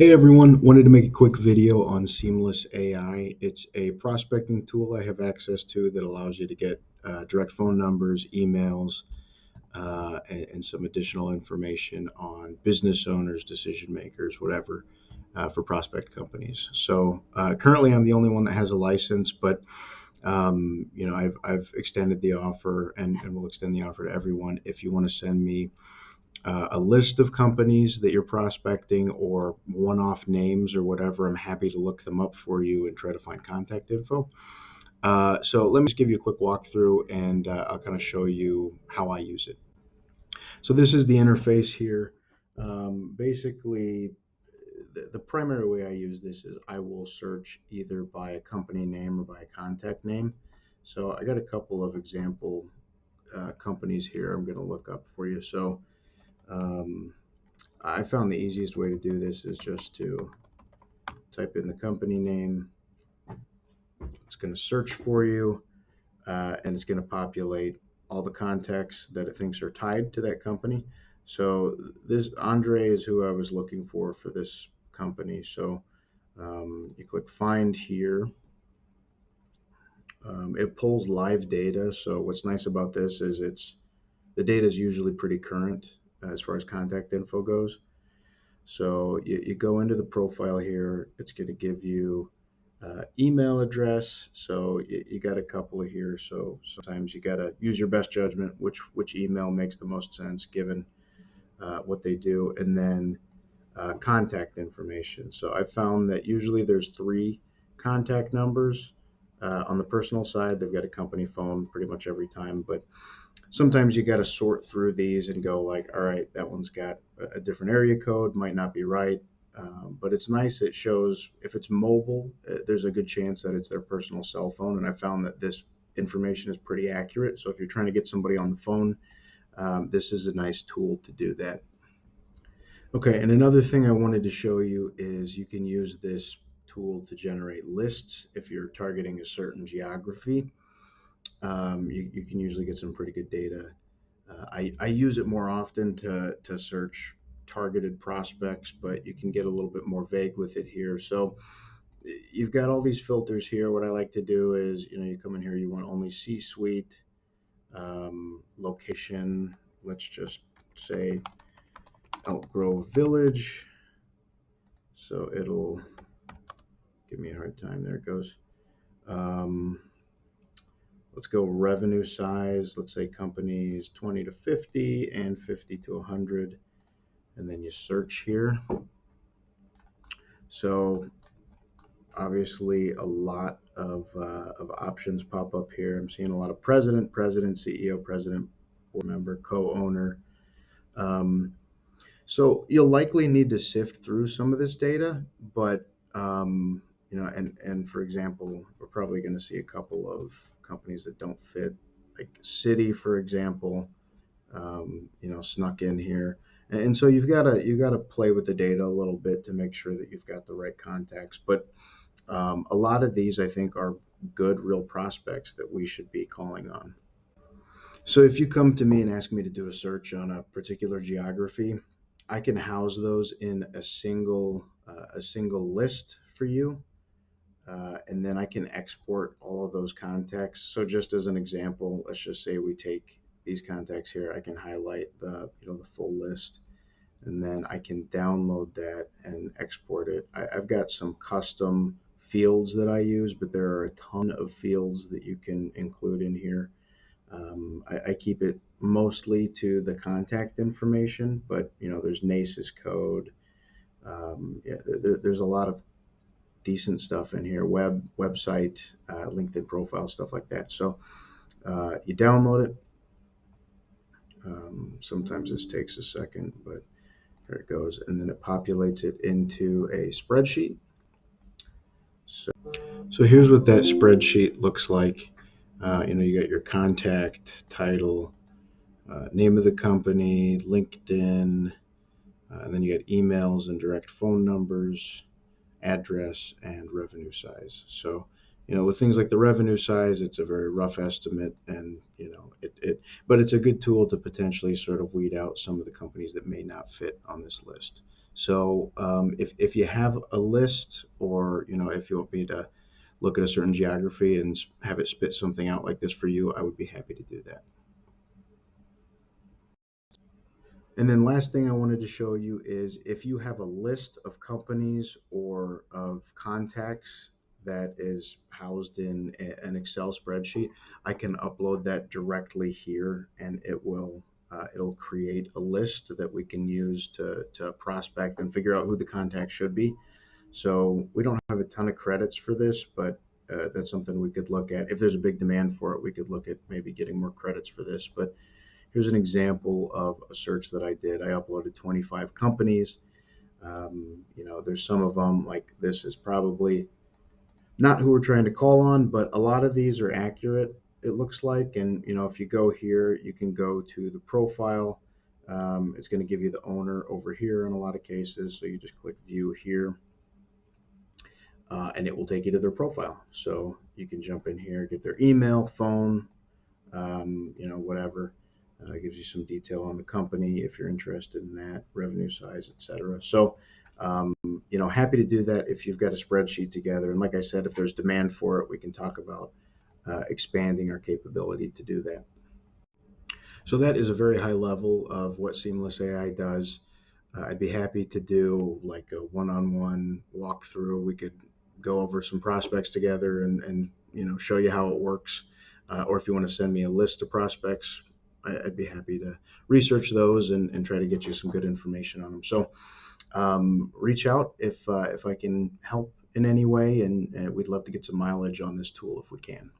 Hey everyone, wanted to make a quick video on Seamless AI. It's a prospecting tool I have access to that allows you to get direct phone numbers, emails, and some additional information on business owners, decision makers, whatever, for prospect companies. So currently I'm the only one that has a license, but I've extended the offer and will extend the offer to everyone. If you want to send me a list of companies that you're prospecting or one-off names or whatever, I'm happy to look them up for you and try to find contact info. So let me just give you a quick walkthrough and I'll kind of show you how I use it. So this is the interface here. Basically, the primary way I use this is I will search either by a company name or by a contact name. So I got a couple of example companies here I'm going to look up for you. So um, I found the easiest way to do this is just to type in the company name. It's going to search for you, and it's going to populate all the contacts that it thinks are tied to that company. So this Andre is who I was looking for this company. So you click find here. It pulls live data. So what's nice about this is the data is usually pretty current as far as contact info goes. So you go into the profile here. It's going to give you email address. So you got a couple of here. So sometimes you got to use your best judgment, which email makes the most sense given what they do, and then contact information. So I found that usually there's three contact numbers. On the personal side, they've got a company phone pretty much every time, but sometimes you got to sort through these and go like, all right, that one's got a different area code, might not be right. But it's nice. It shows if it's mobile, there's a good chance that it's their personal cell phone. And I found that this information is pretty accurate. So if you're trying to get somebody on the phone, this is a nice tool to do that. Okay, and another thing I wanted to show you is you can use this tool to generate lists if you're targeting a certain geography. You can usually get some pretty good data. I use it more often to search targeted prospects, but you can get a little bit more vague with it here. So you've got all these filters here. What I like to do is, you come in here, you want only C-suite, location. Let's just say Elk Grove Village. So it'll give me a hard time. There it goes. Um, let's go revenue size. Let's say companies 20 to 50 and 50 to 100. And then you search here. So obviously a lot of options pop up here. I'm seeing a lot of president, CEO, president, board member, co-owner. Um, so you'll likely need to sift through some of this data, but and for example, we're probably going to see a couple of companies that don't fit, like City, for example, snuck in here. And so you've got to play with the data a little bit to make sure that you've got the right contacts. But a lot of these, I think, are good, real prospects that we should be calling on. So if you come to me and ask me to do a search on a particular geography, I can house those in a single list for you, and then I can export all of those contacts. So just as an example, let's just say we take these contacts here. I can highlight the full list, and then I can download that and export it. I've got some custom fields that I use, but there are a ton of fields that you can include in here. I keep it mostly to the contact information, but there's NACES code. Yeah, there's a lot of decent stuff in here, website, LinkedIn profile, stuff like that. So you download it. Sometimes this takes a second, but there it goes, and then it populates it into a spreadsheet. So here's what that spreadsheet looks like. You got your contact, title, name of the company, LinkedIn, and then you got emails and direct phone numbers, address, and revenue size. So, with things like the revenue size, it's a very rough estimate, and but it's a good tool to potentially sort of weed out some of the companies that may not fit on this list. So if you have a list, or if you want me to look at a certain geography and have it spit something out like this for you, I would be happy to do that. And then last thing I wanted to show you is if you have a list of companies or of contacts that is housed in an Excel spreadsheet, I can upload that directly here, and it'll create a list that we can use to prospect and figure out who the contact should be. So we don't have a ton of credits for this, but that's something we could look at. If there's a big demand for it, we could look at maybe getting more credits for this. But here's an example of a search that I did. I uploaded 25 companies. There's some of them, like this is probably not who we're trying to call on, but a lot of these are accurate, it looks like. And, if you go here, you can go to the profile. It's going to give you the owner over here in a lot of cases. So you just click view here, and it will take you to their profile. So you can jump in here, get their email, phone, whatever. It gives you some detail on the company if you're interested in that, revenue size, etc. So, happy to do that if you've got a spreadsheet together. And like I said, if there's demand for it, we can talk about expanding our capability to do that. So that is a very high level of what Seamless AI does. I'd be happy to do like a one-on-one walkthrough. We could go over some prospects together and show you how it works. Or if you want to send me a list of prospects, I'd be happy to research those and try to get you some good information on them. So reach out if I can help in any way, and we'd love to get some mileage on this tool if we can.